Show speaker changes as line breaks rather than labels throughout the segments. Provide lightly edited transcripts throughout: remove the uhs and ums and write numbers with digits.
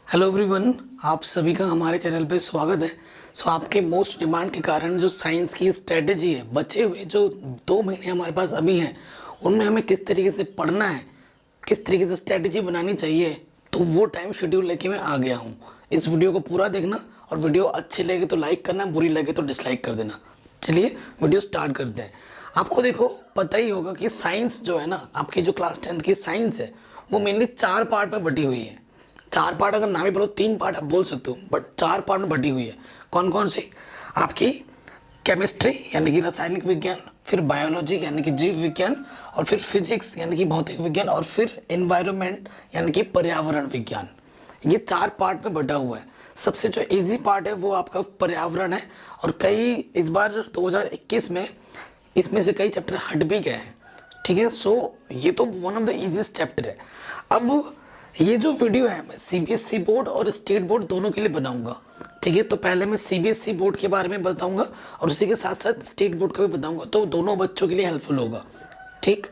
Hello everyone, आप सभी का हमारे चैनल पे स्वागत है। आपके मोस्ट डिमांड के कारण जो साइंस की स्ट्रेटजी है, बचे हुए जो 2 महीने हमारे पास अभी हैं, उनमें हमें किस तरीके से पढ़ना है, किस तरीके से स्ट्रेटजी बनानी चाहिए, तो वो टाइम शेड्यूल लेके मैं आ गया हूँ। इस वीडियो को पूरा देखना और वीडियो अच्छी लगे तो लाइक करना, बुरी लगे तो डिसलाइक कर देना। चलिए वीडियो स्टार्ट करते हैं। आपको देखो पता ही होगा कि साइंस जो है ना, आपकी जो क्लास 10th की साइंस है वो मेनली 4 पार्ट में बटी हुई है। 4 पार्ट अगर नाम ही बोलो, 3 पार्ट आप बोल सकते हो, बट 4 पार्ट में बटी हुई है। कौन कौन सी? आपकी केमिस्ट्री यानी कि रासायनिक विज्ञान, फिर बायोलॉजी यानी कि जीव विज्ञान, और फिर फिजिक्स यानी कि भौतिक विज्ञान, और फिर एनवायरनमेंट यानी कि पर्यावरण विज्ञान। ये 4 पार्ट में बटा हुआ है। सबसे जो इजी पार्ट है वो आपका पर्यावरण है, और कई इस बार 2021 में इसमें से कई चैप्टर हट भी गए हैं। ठीक है, सो ये तो one of the easiest chapter है। अब ये जो वीडियो है मैं सीबीएसई बोर्ड और स्टेट बोर्ड दोनों के लिए बनाऊंगा। ठीक है, तो पहले मैं सीबीएसई बोर्ड के बारे में बताऊंगा और उसी के साथ साथ स्टेट बोर्ड का भी बताऊंगा, तो दोनों बच्चों के लिए हेल्पफुल होगा। ठीक,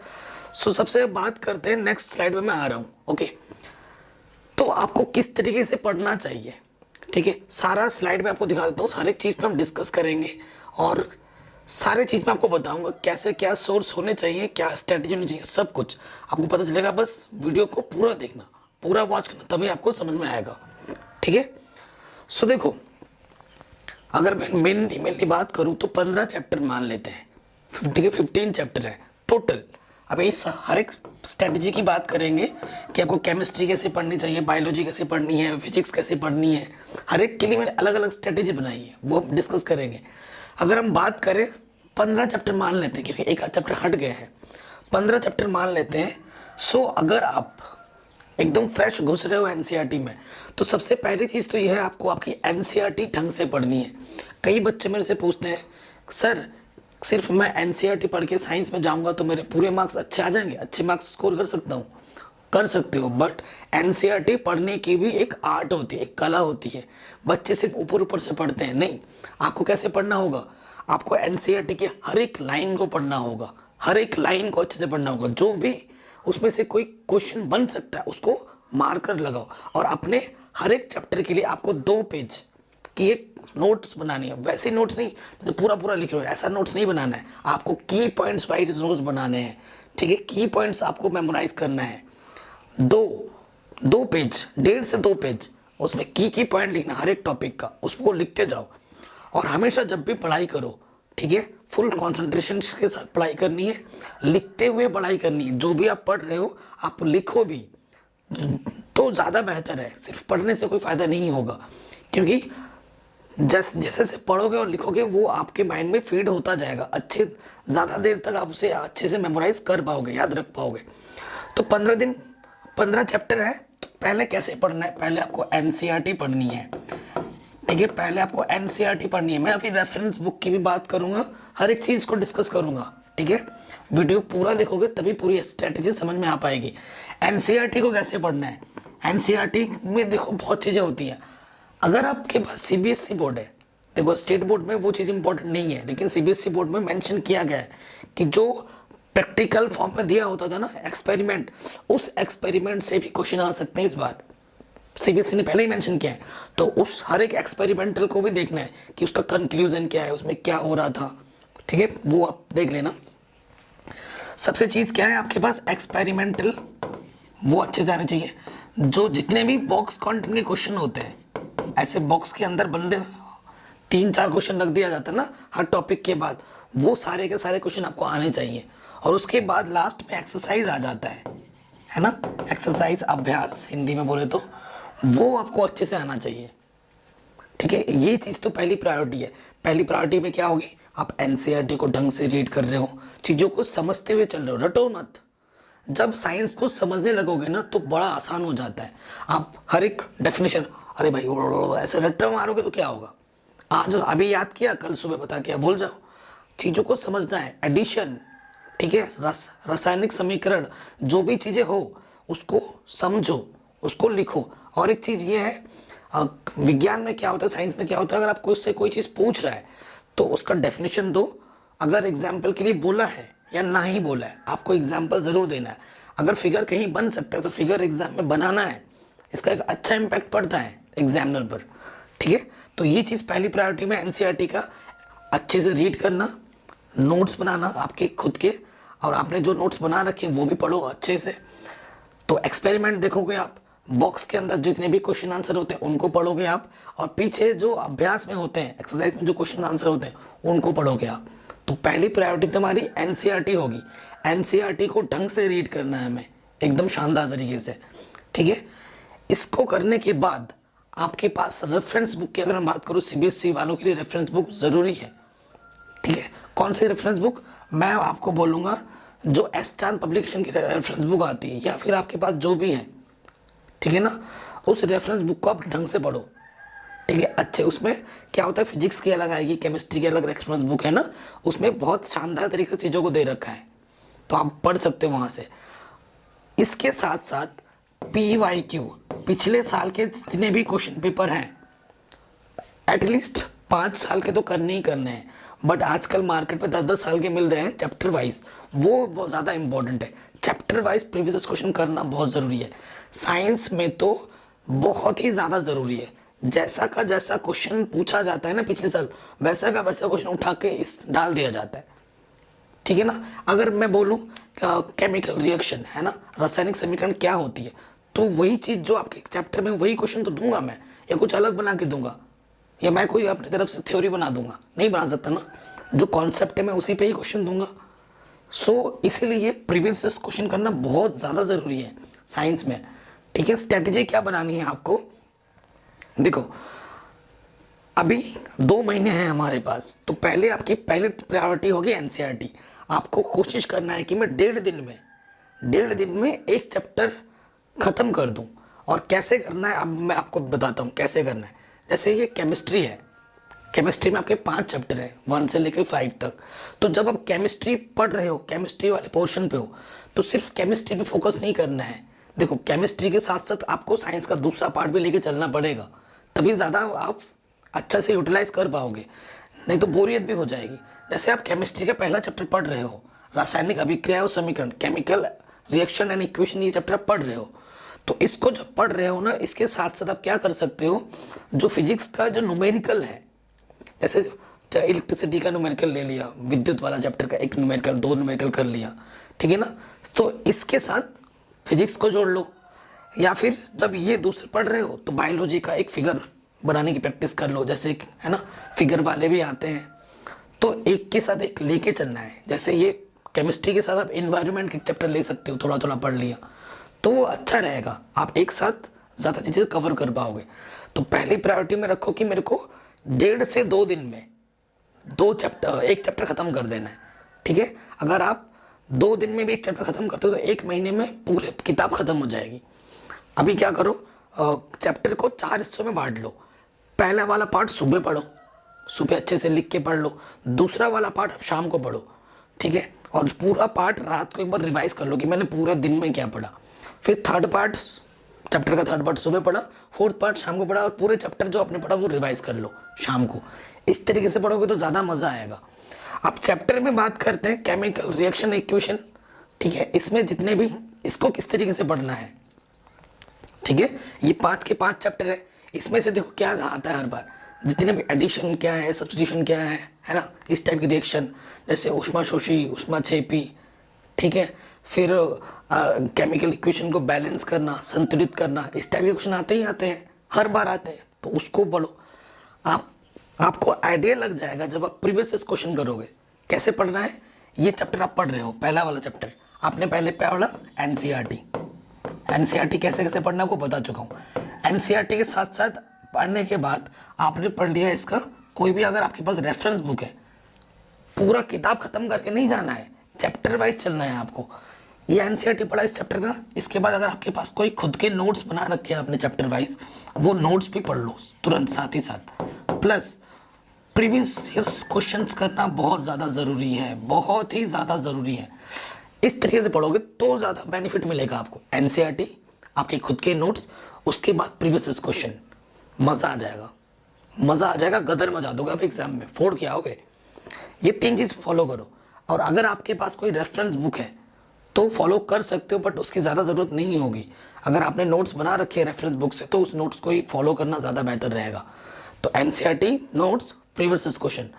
सो सबसे बात करते हैं, नेक्स्ट स्लाइड में मैं आ रहा हूँ। ओके, तो आपको किस तरीके से पढ़ना चाहिए, ठीक है, सारा स्लाइड में आपको दिखा देता हूँ। हर एक चीज़ पे हम डिस्कस करेंगे और सारे चीज़ में आपको बताऊंगा कैसे क्या सोर्स होने चाहिए, क्या स्ट्रेटजी होनी चाहिए, सब कुछ आपको पता चलेगा। बस वीडियो को पूरा देखना, पूरा वॉच करना, तभी आपको समझ में आएगा। ठीक है, सो देखो, अगर मैं मेनली बात करूँ तो 15 चैप्टर मान लेते हैं। 15 चैप्टर है टोटल। अब इस हर एक स्ट्रेटजी की बात करेंगे कि आपको केमिस्ट्री कैसे पढ़नी चाहिए, बायोलॉजी कैसे पढ़नी है, फिजिक्स कैसे पढ़नी है। हर एक के लिए मैंने अलग अलग स्ट्रेटजी बनाई है, वो हम डिस्कस करेंगे। अगर हम बात करें 15 चैप्टर मान लेते हैं, क्योंकि एक आध चैप्टर हट गए हैं, 15 चैप्टर मान लेते हैं। सो अगर आप एकदम फ्रेश घुस रहे हो एनसीईआरटी में, तो सबसे पहली चीज़ तो यह है, आपको आपकी एनसीईआरटी ढंग से पढ़नी है। कई बच्चे मेरे से पूछते हैं, सर सिर्फ मैं एनसीईआरटी पढ़ के साइंस में जाऊंगा तो मेरे पूरे मार्क्स अच्छे आ जाएंगे, अच्छे मार्क्स स्कोर कर सकता हूँ? कर सकते हो, बट एनसीईआरटी पढ़ने की भी एक आर्ट होती है, एक कला होती है। बच्चे सिर्फ ऊपर ऊपर से पढ़ते हैं, नहीं। आपको कैसे पढ़ना होगा? आपको एनसीईआरटी के हर एक लाइन को पढ़ना होगा, हर एक लाइन को अच्छे से पढ़ना होगा। जो भी उसमें से कोई क्वेश्चन बन सकता है उसको मार्कर लगाओ, और अपने हर एक चैप्टर के लिए आपको 2 पेज की एक नोट्स बनानी है। वैसे नोट्स नहीं तो पूरा पूरा लिख रहे हो, ऐसा नोट्स नहीं बनाना है। आपको की पॉइंट्स वाइज नोट्स बनाने हैं। ठीक है, की पॉइंट्स आपको मेमोराइज करना है। 2 पेज, 1.5 से 2 पेज, उसमें की पॉइंट लिखना हर एक टॉपिक का, उसको लिखते जाओ। और हमेशा जब भी पढ़ाई करो, ठीक है, फुल कंसंट्रेशन के साथ पढ़ाई करनी है, लिखते हुए पढ़ाई करनी है। जो भी आप पढ़ रहे हो आप लिखो भी तो ज़्यादा बेहतर है। सिर्फ पढ़ने से कोई फ़ायदा नहीं होगा, क्योंकि जैसे जैसे पढ़ोगे और लिखोगे वो आपके माइंड में फीड होता जाएगा। अच्छे ज़्यादा देर तक आप उसे अच्छे से मेमोराइज कर पाओगे, याद रख पाओगे। तो 15 दिन 15 चैप्टर है। तो पहले कैसे पढ़ना है? पहले आपको एनसीईआरटी पढ़नी है। ठीक है, पहले आपको एनसीईआरटी पढ़नी है। मैं अभी रेफरेंस बुक की भी बात करूंगा, हर एक चीज़ को डिस्कस करूंगा। ठीक है, वीडियो पूरा देखोगे तभी पूरी स्ट्रेटजी समझ में आ पाएगी। एनसीईआरटी को कैसे पढ़ना है? एनसीईआरटी में देखो बहुत चीज़ें होती हैं। अगर आपके पास सीबीएसई बोर्ड है, देखो स्टेट बोर्ड में वो चीज़ इंपॉर्टेंट नहीं है, लेकिन सीबीएसई बोर्ड में मेंशन किया गया है कि जो प्रैक्टिकल फॉर्म में दिया होता था ना एक्सपेरिमेंट, उस एक्सपेरिमेंट से भी क्वेश्चन आ सकते हैं इस बार। सीबीएसई ने पहले ही मेंशन किया है, तो उस हर एक एक्सपेरिमेंटल को भी देखना है कि उसका कंक्लूजन क्या है, उसमें क्या हो रहा था। ठीक है, वो आप देख लेना। सबसे चीज़ क्या है आपके पास? एक्सपेरिमेंटल, वो अच्छे से आने चाहिए। जो जितने भी बॉक्स कंटेंट के क्वेश्चन होते हैं, ऐसे बॉक्स के अंदर बंदे 3-4 क्वेश्चन रख दिया जाता है ना हर टॉपिक के बाद, वो सारे के सारे क्वेश्चन आपको आने चाहिए। और उसके बाद लास्ट में एक्सरसाइज आ जाता है ना, एक्सरसाइज, अभ्यास हिंदी में बोले तो, वो आपको अच्छे से आना चाहिए। ठीक है, ये चीज़ तो पहली प्रायोरिटी है। पहली प्रायोरिटी में क्या होगी? आप एनसीईआरटी को ढंग से रीड कर रहे हो, चीज़ों को समझते हुए चल रहे हो, रटो मत। जब साइंस को समझने लगोगे ना तो बड़ा आसान हो जाता है। आप हर एक डेफिनेशन, अरे भाई ऐसे रट्टा मारोगे तो क्या होगा? आज अभी याद किया, कल सुबह पता किया, भूल जाओ। चीज़ों को समझना है, एडिशन, ठीक है, रासायनिक समीकरण, जो भी चीज़ें हो उसको समझो, उसको लिखो। और एक चीज़ ये है, विज्ञान में क्या होता है, साइंस में क्या होता है, अगर आपको उससे कोई चीज़ पूछ रहा है तो उसका डेफिनेशन दो। अगर एग्जाम्पल के लिए बोला है या ना ही बोला है, आपको एग्जाम्पल ज़रूर देना है। अगर फिगर कहीं बन सकता है तो फिगर एग्जाम में बनाना है, इसका एक अच्छा इम्पैक्ट पड़ता है एग्जामिनर पर। ठीक है, तो ये चीज़ पहली प्रायोरिटी में एनसीईआरटी का अच्छे से रीड करना, नोट्स बनाना आपके खुद के, और आपने जो नोट्स बना रखे हैं वो भी पढ़ो अच्छे से। तो एक्सपेरिमेंट देखोगे आप, बॉक्स के अंदर जितने भी क्वेश्चन आंसर होते हैं उनको पढ़ोगे आप, और पीछे जो अभ्यास में होते हैं, एक्सरसाइज में जो क्वेश्चन आंसर होते हैं उनको पढ़ोगे आप। तो पहली प्रायोरिटी तुम्हारी एनसीईआरटी होगी। एनसीईआरटी को ढंग से रीड करना है हमें, एकदम शानदार तरीके से। ठीक है, इसको करने के बाद आपके पास रेफरेंस बुक की अगर मैं बात करूँ, सीबीएसई वालों के लिए रेफरेंस बुक ज़रूरी है। ठीक है, कौन सी रेफरेंस बुक? मैं आपको बोलूँगा जो एस चांद पब्लिकेशन की रेफरेंस बुक आती है, या फिर आपके पास जो भी है, ठीक है ना, उस रेफरेंस बुक को आप ढंग से पढ़ो। ठीक है, अच्छे उसमें क्या होता है, फिजिक्स की अलग आएगी, केमिस्ट्री की अलग रेफरेंस बुक है ना, उसमें बहुत शानदार तरीके से चीज़ों को दे रखा है, तो आप पढ़ सकते हो वहाँ से। इसके साथ साथ PYQ, पिछले साल के जितने भी क्वेश्चन पेपर हैं, एटलीस्ट 5 साल के तो करने ही करने हैं, बट आजकल मार्केट में 10-10 साल के मिल रहे हैं चैप्टर वाइज, वो बहुत ज़्यादा इंपॉर्टेंट है। चैप्टर वाइज प्रीवियस क्वेश्चन करना बहुत ज़रूरी है। साइंस में तो बहुत ही ज़्यादा ज़रूरी है। जैसा का जैसा क्वेश्चन पूछा जाता है ना पिछले साल, वैसा का वैसा क्वेश्चन उठा के इस डाल दिया जाता है। ठीक है ना, अगर मैं बोलूँ केमिकल रिएक्शन है ना, रासायनिक समीकरण क्या होती है, तो वही चीज़ जो आपके चैप्टर में, वही क्वेश्चन तो दूंगा मैं, या कुछ अलग बना के दूंगा, या मैं कोई अपनी तरफ से थ्योरी बना दूंगा, नहीं बना सकता ना। जो कॉन्सेप्ट है मैं उसी पे ही क्वेश्चन दूंगा। सो इसीलिए प्रीवियस क्वेश्चन करना बहुत ज़्यादा ज़रूरी है साइंस में। ठीक है, स्ट्रेटेजी क्या बनानी है आपको, देखो अभी 2 महीने हैं हमारे पास, तो पहले आपकी पहली प्रायोरिटी होगी एनसीईआरटी। आपको कोशिश करना है कि मैं 1.5 दिन में एक चैप्टर ख़त्म कर दूं। और कैसे करना है अब मैं आपको बताता हूं कैसे करना है। जैसे ये केमिस्ट्री है, केमिस्ट्री में आपके 5 चैप्टर हैं, 1 से लेकर 5 तक। तो जब आप केमिस्ट्री पढ़ रहे हो, केमिस्ट्री वाले पोर्शन पे हो, तो सिर्फ केमिस्ट्री पे फोकस नहीं करना है। देखो केमिस्ट्री के साथ साथ आपको साइंस का दूसरा पार्ट भी लेके चलना पड़ेगा, तभी ज़्यादा आप अच्छा से यूटिलाइज कर पाओगे, नहीं तो बोरियत भी हो जाएगी। जैसे आप केमिस्ट्री का पहला चैप्टर पढ़ रहे हो, रासायनिक अभिक्रिया और समीकरण, केमिकल रिएक्शन एंड इक्वेशन, ये चैप्टर पढ़ रहे हो, तो इसको जब पढ़ रहे हो ना, इसके साथ साथ आप क्या कर सकते हो, जो फिजिक्स का जो न्यूमेरिकल है, जैसे इलेक्ट्रिसिटी का न्यूमेरिकल ले लिया, विद्युत वाला चैप्टर का एक न्यूमेरिकल, 2 न्यूमेरिकल कर लिया, ठीक है ना, तो इसके साथ फिजिक्स को जोड़ लो। या फिर जब ये दूसरे पढ़ रहे हो तो बायोलॉजी का एक फिगर बनाने की प्रैक्टिस कर लो, जैसे है ना फिगर वाले भी आते हैं, तो एक के साथ एक लेके चलना है। जैसे ये केमिस्ट्री के साथ आप इन्वायरमेंट के चैप्टर ले सकते हो, थोड़ा थोड़ा पढ़ लिया तो वो अच्छा रहेगा, आप एक साथ ज़्यादा चीज़ें कवर कर पाओगे। तो पहली प्रायोरिटी में रखो कि मेरे को 1.5 से 2 दिन में एक चैप्टर ख़त्म कर देना है। ठीक है, अगर आप 2 दिन में भी एक चैप्टर ख़त्म करते हो तो 1 महीने में पूरी किताब ख़त्म हो जाएगी। अभी क्या करो, चैप्टर को 4 हिस्सों में बांट लो। पहला वाला पार्ट सुबह पढ़ो, सुबह अच्छे से लिख के पढ़ लो। दूसरा वाला पार्ट आप शाम को पढ़ो, ठीक है, और पूरा पार्ट रात को एक बार रिवाइज कर लो कि मैंने पूरा दिन में क्या पढ़ा। फिर थर्ड पार्ट, चैप्टर का थर्ड पार्ट सुबह पढ़ा, फोर्थ पार्ट शाम को पढ़ा, और पूरे चैप्टर जो आपने पढ़ा वो रिवाइज कर लो शाम को। इस तरीके से पढ़ोगे तो ज़्यादा मज़ा आएगा। अब चैप्टर में बात करते हैं केमिकल रिएक्शन इक्वेशन, ठीक है, इसमें जितने भी, इसको किस तरीके से पढ़ना है, ठीक है, ये 5 के 5 चैप्टर है। इसमें से देखो क्या आता है हर बार, जितने भी एडिशन क्या है, सब्स्टिट्यूशन क्या है ना, इस टाइप की रिएक्शन, जैसे ऊष्माशोषी, ऊष्माक्षेपी, ठीक है, फिर केमिकल इक्वेशन को बैलेंस करना, संतुलित करना, इस टाइप के क्वेश्चन आते ही आते हैं, हर बार आते हैं, तो उसको पढ़ो। आपको आइडिया लग जाएगा जब आप प्रीवियस क्वेश्चन करोगे कैसे पढ़ना है। ये चैप्टर आप पढ़ रहे हो, पहला वाला चैप्टर आपने पहले पढ़ा एनसीईआरटी। एनसीईआरटी कैसे कैसे पढ़ना को बता चुका हूँ। एनसीईआरटी के साथ साथ पढ़ने के बाद आपने पढ़ लिया इसका, कोई भी अगर आपके पास रेफरेंस बुक है, पूरा किताब खत्म करके नहीं जाना है, चैप्टर वाइज चलना है आपको। ये एनसीईआरटी पढ़ा इस चैप्टर का, इसके बाद अगर आपके पास कोई खुद के नोट्स बना रखे हैं आपने चैप्टर वाइज, वो नोट्स भी पढ़ लो तुरंत साथ ही साथ। प्लस प्रीवियस ईयर्स क्वेश्चंस करना बहुत ज़्यादा ज़रूरी है, बहुत ही ज़्यादा ज़रूरी है। इस तरीके से पढ़ोगे तो ज़्यादा बेनिफिट मिलेगा आपको। एनसीईआरटी, आपके खुद के नोट्स, उसके बाद प्रीवियस क्वेश्चन, मज़ा आ जाएगा, मज़ा आ जाएगा, गदर मजा दोगे आप एग्जाम में, फोड़ के आओगे। ये 3 चीज़ फॉलो करो। और अगर आपके पास कोई रेफरेंस बुक है तो फॉलो कर सकते हो, बट उसकी ज़्यादा ज़रूरत नहीं होगी। अगर आपने नोट्स बना रखे हैं रेफरेंस बुक से तो उस नोट्स को ही फॉलो करना ज़्यादा बेहतर रहेगा। तो एनसीईआरटी नोट्स प्रीवियस क्वेश्चन,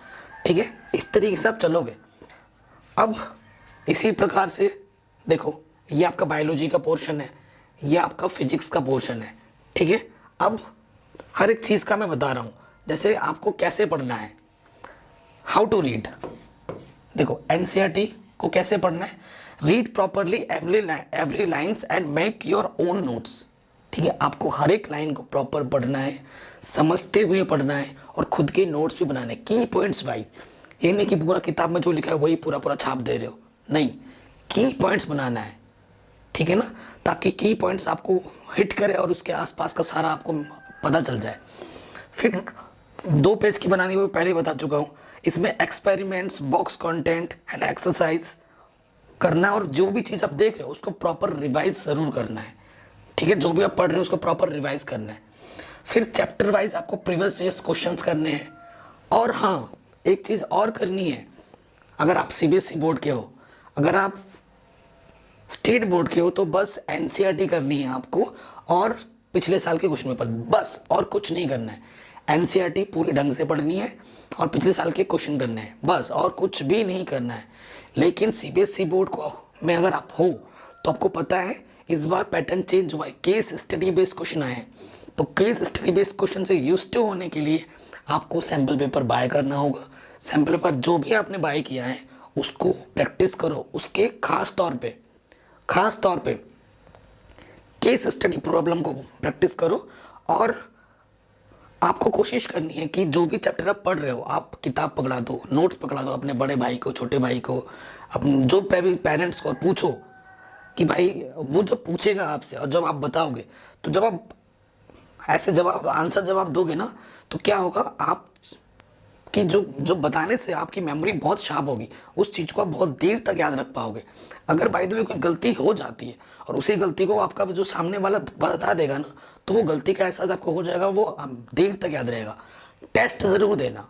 ठीक है, इस तरीके से आप चलोगे। अब इसी प्रकार से देखो, ये आपका बायोलॉजी का पोर्शन है, ये आपका फिजिक्स का पोर्शन है, ठीक है। अब हर एक चीज़ का मैं बता रहा हूँ, जैसे आपको कैसे पढ़ना है, हाउ टू रीड। देखो एनसीईआरटी को कैसे पढ़ना है, read properly every lines and make your own notes, ठीक है। आपको हर एक लाइन को प्रॉपर पढ़ना है, समझते हुए पढ़ना है और खुद के नोट्स भी बनाने, की पॉइंट्स वाइज। ये नहीं कि पूरा किताब में जो लिखा है वही पूरा पूरा छाप दे रहे हो, नहीं, की पॉइंट्स बनाना है, ठीक है ना, ताकि की पॉइंट्स आपको हिट करे और उसके आसपास का सारा आपको पता चल जाए। फिर 2 पेज की बनानी वो पहले बता चुका हूँ। इसमें experiments, box content and exercise करना है, और जो भी चीज़ आप देख रहे हो उसको प्रॉपर रिवाइज ज़रूर करना है, ठीक है। जो भी आप पढ़ रहे हो उसको प्रॉपर रिवाइज करना है। फिर चैप्टर वाइज आपको प्रीवियस ईयर्स क्वेश्चंस करने हैं। और हाँ, एक चीज़ और करनी है, अगर आप सीबीएसई बोर्ड के हो, अगर आप स्टेट बोर्ड के हो, तो बस एनसीईआरटी करनी है आपको और पिछले साल के क्वेश्चन पेपर, बस, और कुछ नहीं करना है। एनसीईआरटी पूरी ढंग से पढ़नी है और पिछले साल के क्वेश्चन करने हैं, बस, और कुछ भी नहीं करना है। लेकिन सीबीएसई बोर्ड को में अगर आप हो तो आपको पता है इस बार पैटर्न चेंज हुआ है, केस स्टडी बेस्ड क्वेश्चन आए हैं। तो केस स्टडी बेस्ड क्वेश्चन से यूज्ड टू होने के लिए आपको सैम्पल पेपर बाय करना होगा। सैम्पल पेपर जो भी आपने बाय किया है उसको प्रैक्टिस करो, उसके खास तौर पे केस स्टडी प्रॉब्लम को प्रैक्टिस करो। और आपको कोशिश करनी है कि जो भी चैप्टर आप पढ़ रहे हो आप किताब पकड़ा दो, नोट्स पकड़ा दो अपने बड़े भाई को, छोटे भाई को, अपने जो पेरेंट्स को, और पूछो कि भाई, वो जब पूछेगा आपसे और जब आप बताओगे, तो जब आप ऐसे आंसर जवाब दोगे ना, तो क्या होगा, आप कि जो बताने से आपकी मेमोरी बहुत शार्प होगी, उस चीज़ को आप बहुत देर तक याद रख पाओगे। अगर बाय द वे कोई गलती हो जाती है और उसी गलती को आपका जो सामने वाला बता देगा ना, तो वो गलती का एहसास आपको हो जाएगा, वो देर तक याद रहेगा। टेस्ट ज़रूर देना,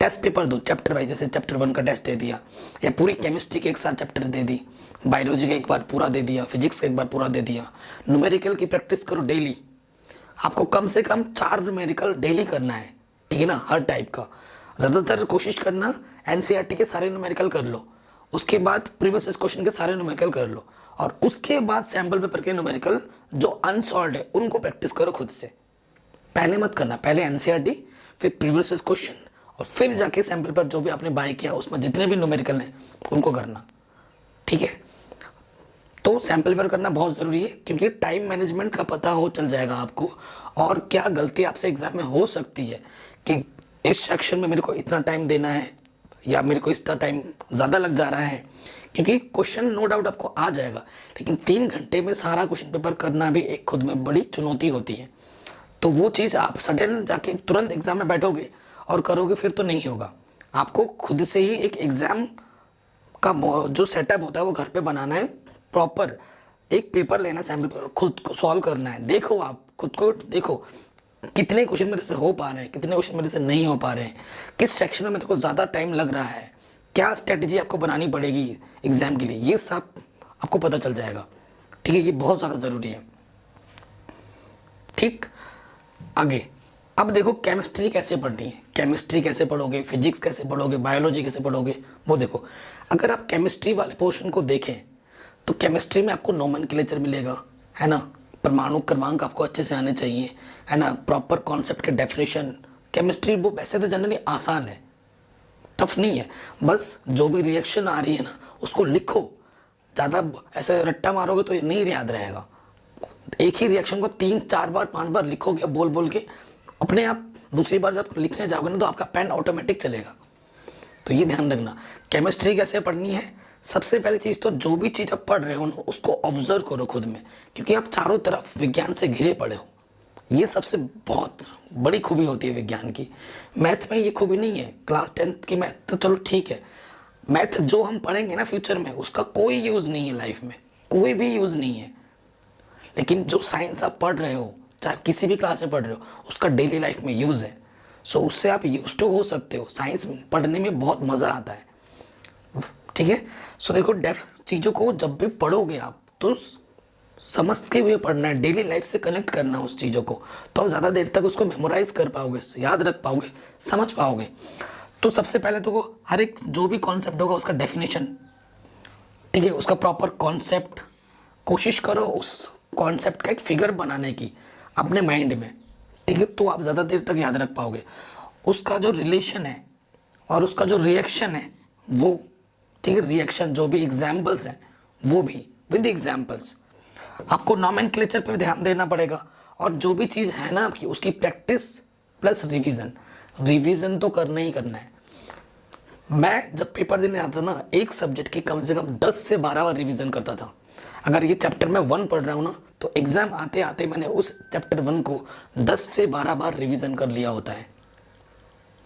टेस्ट पेपर दो चैप्टर वाइज, जैसे चैप्टर 1 का टेस्ट दे दिया, या पूरी केमिस्ट्री के एक साथ चैप्टर दे दी, बायोलॉजी का एक बार पूरा दे दिया, फिजिक्स का एक बार पूरा दे दिया। न्यूमेरिकल की प्रैक्टिस करो डेली, आपको कम से कम 4 न्यूमेरिकल डेली करना है, ठीक है ना, हर टाइप का। ज़्यादातर कोशिश करना एनसीईआरटी के सारे न्यूमेरिकल कर लो, उसके बाद प्रीवियस क्वेश्चन के सारे न्यूमेरिकल कर लो, और उसके बाद सैम्पल पेपर के न्यूमेरिकल जो अनसॉल्व्ड है उनको प्रैक्टिस करो खुद से। पहले मत करना, पहले एनसीईआरटी, फिर प्रीवियस क्वेश्चन, और फिर जाके सैम्पल पेपर जो भी आपने बाय किया उसमें जितने भी न्यूमेरिकल हैं उनको करना, ठीक है। तो सैम्पल पेपर करना बहुत ज़रूरी है, क्योंकि टाइम मैनेजमेंट का पता हो चल जाएगा आपको, और क्या गलती आपसे एग्जाम में हो सकती है कि इस सेक्शन में मेरे को इतना टाइम देना है या मेरे को इतना टाइम ज़्यादा लग जा रहा है, क्योंकि क्वेश्चन नो डाउट आपको आ जाएगा, लेकिन 3 घंटे में सारा क्वेश्चन पेपर करना भी एक खुद में बड़ी चुनौती होती है। तो वो चीज़ आप सडन जाके तुरंत एग्जाम में बैठोगे और करोगे, फिर तो नहीं होगा। आपको खुद से ही एक एग्ज़ाम का जो सेटअप होता है वो घर पे बनाना है, प्रॉपर एक पेपर लेना, सैम्पल पेपर खुद को सॉल्व करना है। देखो, आप खुद को देखो कितने क्वेश्चन मेरे से हो पा रहे हैं, कितने क्वेश्चन मेरे से नहीं हो पा रहे हैं, किस सेक्शन में मेरे को ज़्यादा टाइम लग रहा है, क्या स्ट्रेटजी आपको बनानी पड़ेगी एग्जाम के लिए, ये सब आपको पता चल जाएगा, ठीक है। ये बहुत ज़्यादा ज़रूरी है, ठीक। आगे अब देखो केमिस्ट्री कैसे पढ़नी है, केमिस्ट्री कैसे पढ़ोगे, फिजिक्स कैसे पढ़ोगे, बायोलॉजी कैसे पढ़ोगे, वो देखो। अगर आप केमिस्ट्री वाले पोर्शन को देखें तो केमिस्ट्री में आपको नोमेनक्लेचर मिलेगा, है ना, परमाणु क्रमांक आपको अच्छे से आने चाहिए, है ना, प्रॉपर कॉन्सेप्ट के डेफिनेशन। केमिस्ट्री वो वैसे तो जनरली आसान है, टफ नहीं है, बस जो भी रिएक्शन आ रही है ना उसको लिखो, ज़्यादा ऐसे रट्टा मारोगे तो नहीं याद रहेगा। एक ही रिएक्शन को 3 4 बार 5 बार लिखोगे बोल बोल के, अपने आप दूसरी बार जब लिखने जाओगे ना तो आपका पेन ऑटोमेटिक चलेगा। तो ये ध्यान रखना। केमिस्ट्री कैसे पढ़नी है, सबसे पहली चीज़ तो जो भी चीज़ आप पढ़ रहे हो उसको ऑब्जर्व करो खुद में, क्योंकि आप चारों तरफ विज्ञान से घिरे पड़े हो। ये सबसे बहुत बड़ी खूबी होती है विज्ञान की। मैथ में ये खूबी नहीं है, क्लास 10th की मैथ तो चलो ठीक है, मैथ जो हम पढ़ेंगे ना फ्यूचर में उसका कोई यूज़ नहीं है लाइफ में, कोई भी यूज़ नहीं है। लेकिन जो साइंस आप पढ़ रहे हो, चाहे किसी भी क्लास में पढ़ रहे हो, उसका डेली लाइफ में यूज़ है। सो उससे आप यूज टू हो सकते हो। साइंस पढ़ने में बहुत मज़ा आता है, ठीक है। सो देखो डेफ चीज़ों को जब भी पढ़ोगे आप तो समझते हुए पढ़ना है, डेली लाइफ से कनेक्ट करना है उस चीज़ों को, तो आप ज़्यादा देर तक उसको मेमोराइज कर पाओगे, याद रख पाओगे, समझ पाओगे। तो सबसे पहले तो वो हर एक जो भी कॉन्सेप्ट होगा उसका डेफिनेशन, ठीक है, उसका प्रॉपर कॉन्सेप्ट, कोशिश करो उस कॉन्सेप्ट का एक फिगर बनाने की अपने माइंड में, ठीक है, तो आप ज़्यादा देर तक याद रख पाओगे। उसका जो रिलेशन है और उसका जो रिएक्शन है वो, ठीक है, रिएक्शन जो भी एग्जाम्पल्स हैं वो भी विद एग्जाम्पल्स। आपको नॉमेनक्लेचर पे ध्यान देना पड़ेगा, और जो भी चीज़ है ना आपकी उसकी प्रैक्टिस प्लस रिवीजन, रिवीजन तो करना ही करना है। मैं जब पेपर देने आता ना एक सब्जेक्ट की कम से कम 10 से 12 बार रिवीजन करता था। अगर ये चैप्टर में 1 पढ़ रहा हूँ ना तो एग्ज़ाम आते आते मैंने उस चैप्टर 1 को 10 से 12 बार रिवीजन कर लिया होता है,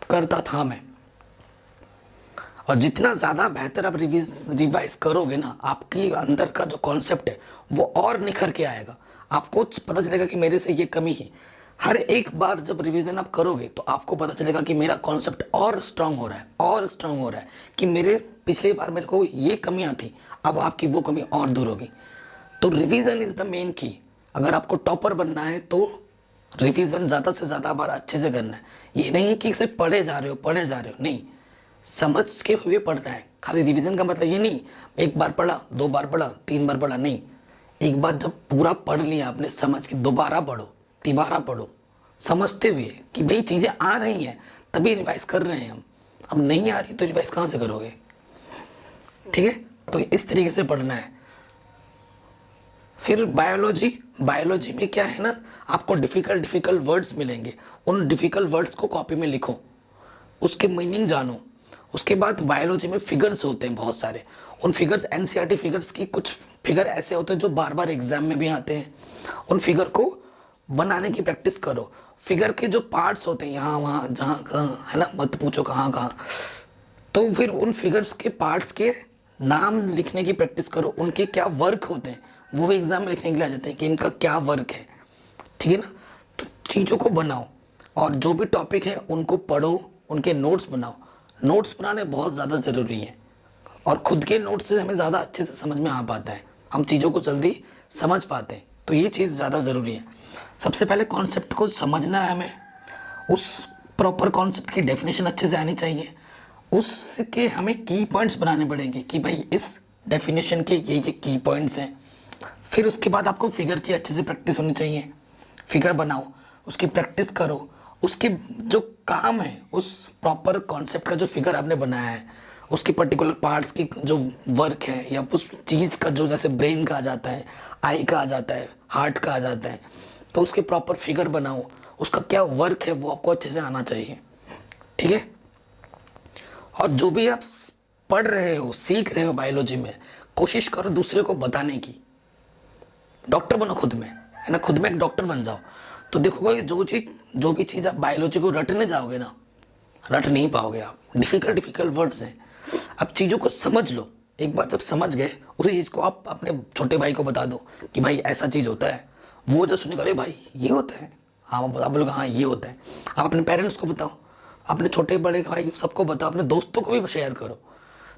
करता था मैं। और जितना ज़्यादा बेहतर आप रिवाइज करोगे ना, आपकी अंदर का जो कॉन्सेप्ट है वो और निखर के आएगा। आपको पता चलेगा कि मेरे से ये कमी है। हर एक बार जब रिवीजन आप करोगे तो आपको पता चलेगा कि मेरा कॉन्सेप्ट और स्ट्रांग हो रहा है, और स्ट्रांग हो रहा है, कि मेरे पिछली बार मेरे को ये कमियां थी, अब आपकी वो कमी और दूर होगी। तो रिवीजन इज़ द मेन की। अगर आपको टॉपर बनना है तो रिवीजन ज़्यादा से ज़्यादा बार अच्छे से करना है। ये नहीं कि सिर्फ पढ़े जा रहे हो, नहीं, समझ के हुए पढ़ना है। खाली रिवीजन का मतलब ये नहीं एक बार पढ़ा, 2 बार पढ़ा, 3 बार पढ़ा, नहीं। एक बार जब पूरा पढ़ लिया आपने समझ के, दोबारा पढ़ो, तिबारा पढ़ो, समझते हुए कि भाई चीज़ें आ रही हैं तभी रिवाइज कर रहे हैं हम। अब नहीं आ रही तो रिवाइज कहाँ से करोगे, ठीक है। तो इस तरीके से पढ़ना है। फिर बायोलॉजी में क्या है ना, आपको डिफ़िकल्ट वर्ड्स मिलेंगे, उन डिफ़िकल्ट वर्ड्स को कॉपी में लिखो, उसके मीनिंग जानो। उसके बाद बायोलॉजी में फिगर्स होते हैं बहुत सारे, उन फिगर्स एनसीईआरटी फिगर्स की कुछ फिगर ऐसे होते हैं जो बार बार एग्जाम में भी आते हैं, उन फिगर को बनाने की प्रैक्टिस करो। फिगर के जो पार्ट्स होते हैं यहाँ वहाँ जहाँ कहाँ, है ना, मत पूछो कहाँ कहाँ, तो फिर उन फिगर्स के पार्ट्स के नाम लिखने की प्रैक्टिस करो, उनके क्या वर्क होते हैं वो भी एग्जाम में लिखने के लिए आ जाते हैं कि इनका क्या वर्क है, ठीक है ना। तो चीज़ों को बनाओ, और जो भी टॉपिक है उनको पढ़ो, उनके नोट्स बनाओ। नोट्स बनाने बहुत ज़्यादा ज़रूरी है, और खुद के नोट्स से हमें ज़्यादा अच्छे से समझ में आ पाता है, हम चीज़ों को जल्दी समझ पाते हैं, तो ये चीज़ ज़्यादा ज़रूरी है। सबसे पहले कॉन्सेप्ट को समझना है हमें, उस प्रॉपर कॉन्सेप्ट की डेफिनेशन अच्छे से आनी चाहिए, उसके हमें की पॉइंट्स बनाने पड़ेंगे कि भाई इस डेफिनेशन के ये की पॉइंट्स हैं। फिर उसके बाद आपको फिगर की अच्छे से प्रैक्टिस होनी चाहिए, फिगर बनाओ, उसकी प्रैक्टिस करो, उसके जो काम है उस प्रॉपर कॉन्सेप्ट का जो फिगर आपने बनाया है उसकी पर्टिकुलर पार्ट्स की जो वर्क है, या उस चीज़ का जो जैसे ब्रेन का आ जाता है, आई का आ जाता है, हार्ट का आ जाता है, तो उसके प्रॉपर फिगर बनाओ, उसका क्या वर्क है वो आपको अच्छे से आना चाहिए, ठीक है। और जो भी आप पढ़ रहे हो, सीख रहे हो बायोलॉजी में, कोशिश करो दूसरे को बताने की। डॉक्टर बनो खुद में, है ना, खुद में एक डॉक्टर बन जाओ, तो देखोगे जो भी चीज़ आप बायोलॉजी को रटने जाओगे ना, रट नहीं पाओगे आप। डिफ़िकल्ट वर्ड्स हैं। अब चीज़ों को समझ लो, एक बार जब समझ गए उसी चीज़ को आप अपने छोटे भाई को बता दो कि भाई ऐसा चीज़ होता है, वो जब सुनेगा अरे भाई ये होता है, हाँ आप बोलोगे हाँ ये होता है। आप अपने पेरेंट्स को बताओ, अपने छोटे बड़े भाई सबको बताओ, अपने दोस्तों को भी शेयर करो।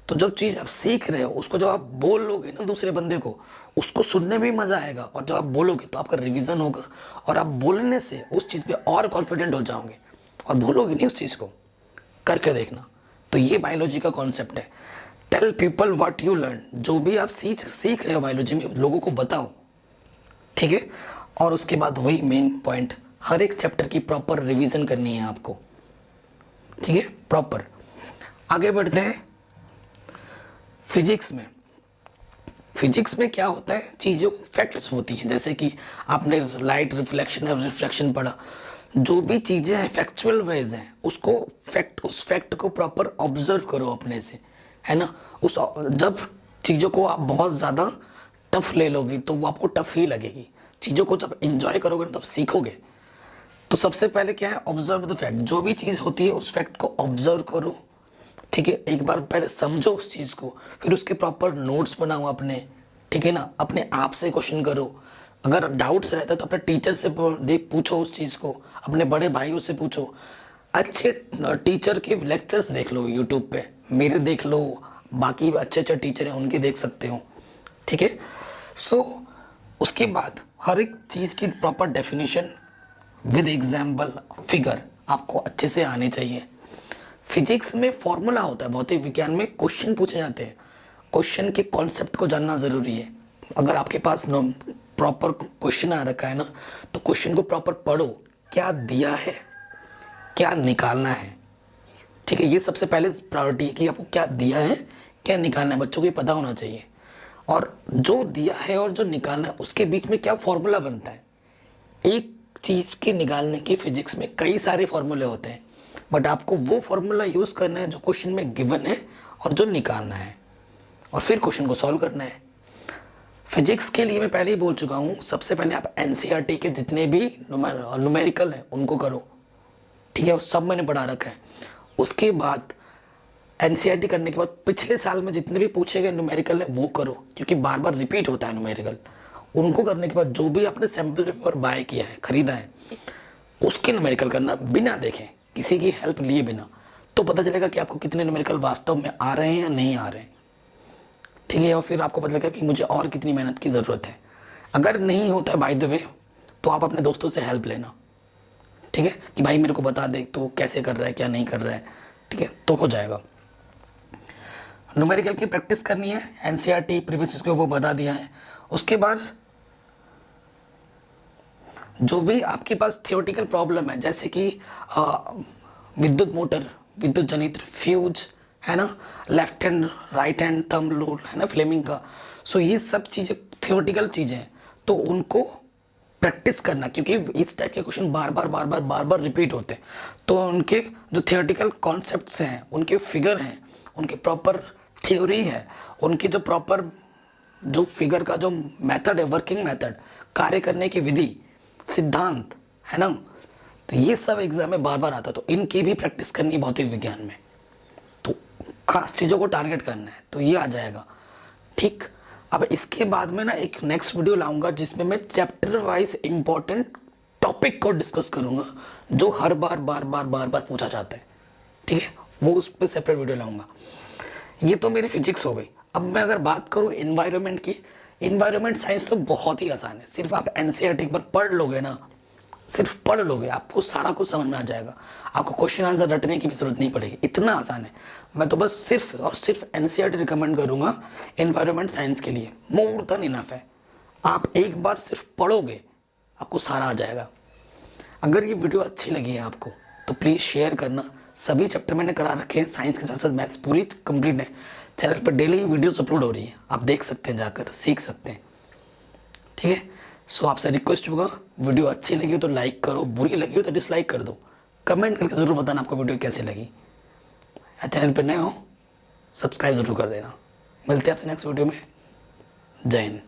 तो जब चीज़ आप सीख रहे हो उसको जब आप बोलोगे ना दूसरे बंदे को, उसको सुनने में मज़ा आएगा, और जब आप बोलोगे तो आपका रिवीजन होगा, और आप बोलने से उस चीज़ पे और कॉन्फिडेंट हो जाओगे, और भूलोगे नहीं उस चीज़ को, करके देखना। तो ये बायोलॉजी का कॉन्सेप्ट है। Tell people what you learn, जो भी आप सीख रहे हो बायोलॉजी में लोगों को बताओ, ठीक है। और उसके बाद वही मेन पॉइंट, हर एक चैप्टर की प्रॉपर रिवीजन करनी है आपको, ठीक है, प्रॉपर। आगे बढ़ते हैं फिजिक्स में क्या होता है, चीज़ों फैक्ट्स होती हैं, जैसे कि आपने लाइट रिफ्लेक्शन और रिफ्रैक्शन पढ़ा। जो भी चीज़ें हैं फैक्चुअल वेज हैं, उस फैक्ट को प्रॉपर ऑब्जर्व करो अपने से, है ना। जब चीज़ों को आप बहुत ज़्यादा टफ ले लोगे तो वो आपको टफ ही लगेगी। चीज़ों को जब इंजॉय करोगे तब सीखोगे। तो सबसे पहले क्या है, ऑब्जर्व द फैक्ट। जो भी चीज़ होती है उस फैक्ट को ऑब्जर्व करो, ठीक है। एक बार पहले समझो उस चीज़ को, फिर उसके प्रॉपर नोट्स बनाओ अपने, ठीक है ना। अपने आप से क्वेश्चन करो, अगर डाउट्स रहता है तो अपने टीचर से पूछो उस चीज़ को, अपने बड़े भाइयों से पूछो। अच्छे टीचर के लेक्चर्स देख लो यूट्यूब पे, मेरे देख लो, बाकी अच्छे अच्छे टीचर हैं उनके देख सकते हो, ठीक है। सो उसके बाद हर एक चीज़ की proper definition with example figure आपको अच्छे से आने चाहिए। फिजिक्स में फॉर्मूला होता है, भौतिक विज्ञान में क्वेश्चन पूछे जाते हैं, क्वेश्चन के कॉन्सेप्ट को जानना ज़रूरी है। अगर आपके पास प्रॉपर क्वेश्चन आ रखा है ना, तो क्वेश्चन को प्रॉपर पढ़ो, क्या दिया है, क्या निकालना है, ठीक है। ये सबसे पहले प्रायोरिटी है कि आपको क्या दिया है, क्या निकालना है, बच्चों को ये पता होना चाहिए। और जो दिया है और जो निकालना है उसके बीच में क्या फॉर्मूला बनता है। एक चीज़ के निकालने की फिजिक्स में कई सारे फॉर्मूले होते हैं, बट आपको वो फॉर्मूला यूज़ करना है जो क्वेश्चन में गिवन है और जो निकालना है, और फिर क्वेश्चन को सॉल्व करना है। फिजिक्स के लिए मैं पहले ही बोल चुका हूँ, सबसे पहले आप एनसीईआरटी के जितने भी न्यूमेरिकल हैं उनको करो, ठीक है, सब मैंने पढ़ा रखा है। उसके बाद एनसीईआरटी करने के बाद पिछले साल में जितने भी पूछे गए न्यूमेरिकल है वो करो, क्योंकि बार बार रिपीट होता है न्यूमेरिकल। उनको करने के बाद जो भी आपने सैम्पल पेपर बाय किया है, खरीदा है, उसके न्यूमेरिकल करना बिना देखें, किसी की हेल्प लिए बिना, तो पता चलेगा कि आपको कितने न्यूमेरिकल वास्तव में आ रहे हैं या नहीं आ रहे हैं, ठीक है। और फिर आपको पता लगेगा कि मुझे और कितनी मेहनत की ज़रूरत है। अगर नहीं होता है बाय द वे, तो आप अपने दोस्तों से हेल्प लेना, ठीक है, कि भाई मेरे को बता दे तो कैसे कर रहा है, क्या नहीं कर रहा है, ठीक है, तो हो जाएगा। न्यूमेरिकल की प्रैक्टिस करनी है, एनसीईआरटी प्रीवियस को वो बता दिया है। उसके बाद जो भी आपके पास थियोरेटिकल प्रॉब्लम है, जैसे कि विद्युत मोटर, विद्युत जनित्र, फ्यूज, है ना, left hand right hand thumb rule, है ना, फ्लेमिंग का, सो ये सब चीज़ें थियोरेटिकल चीज़ें हैं, तो उनको प्रैक्टिस करना, क्योंकि इस टाइप के क्वेश्चन बार बार रिपीट होते हैं। तो उनके जो थियोरेटिकल कॉन्सेप्ट्स हैं, उनके फिगर हैं, उनके प्रॉपर थ्योरी है, उनकी जो प्रॉपर जो फिगर का जो मेथड है, वर्किंग मेथड, कार्य करने की विधि, सिद्धांत, है ना, तो ये सब एग्जाम में बार बार आता है। तो इनकी भी प्रैक्टिस करनी है भौतिक विज्ञान में, तो खास चीज़ों को टारगेट करना है, तो ये आ जाएगा, ठीक। अब इसके बाद में ना एक नेक्स्ट वीडियो लाऊंगा जिसमें मैं चैप्टर वाइज इंपॉर्टेंट टॉपिक को डिस्कस करूंगा जो हर बार पूछा जाता है, ठीक है, वो उस पर सेपरेट वीडियो लाऊंगा। ये तो मेरी फिजिक्स हो गई। अब मैं अगर बात करूँ इन्वायरमेंट की, इन्वायरमेंट साइंस तो बहुत ही आसान है, सिर्फ आप एनसीईआरटी पर पढ़ लोगे ना, सिर्फ पढ़ लोगे, आपको सारा कुछ समझ में आ जाएगा, आपको क्वेश्चन आंसर रटने की भी जरूरत नहीं पड़ेगी, इतना आसान है। मैं तो बस सिर्फ और सिर्फ एनसीईआरटी रिकमेंड करूँगा एनवायरमेंट साइंस के लिए, मोर देन इनफ है। आप एक बार सिर्फ पढ़ोगे, आपको सारा आ जाएगा। अगर ये वीडियो अच्छी लगी है आपको तो प्लीज़ शेयर करना। सभी चैप्टर मैंने करा रखे हैं, साइंस के साथ साथ मैथ्स पूरी कंप्लीट है। चैनल पर डेली वीडियोस अपलोड हो रही है, आप देख सकते हैं, जाकर सीख सकते हैं, ठीक है। सो आपसे रिक्वेस्ट होगा, वीडियो अच्छी लगी हो तो लाइक करो, बुरी लगी हो तो डिसलाइक कर दो, कमेंट करके ज़रूर बताना आपको वीडियो कैसी लगी। चैनल पर नए हो सब्सक्राइब ज़रूर कर देना। मिलते हैं आपसे नेक्स्ट वीडियो में। जय हिंद।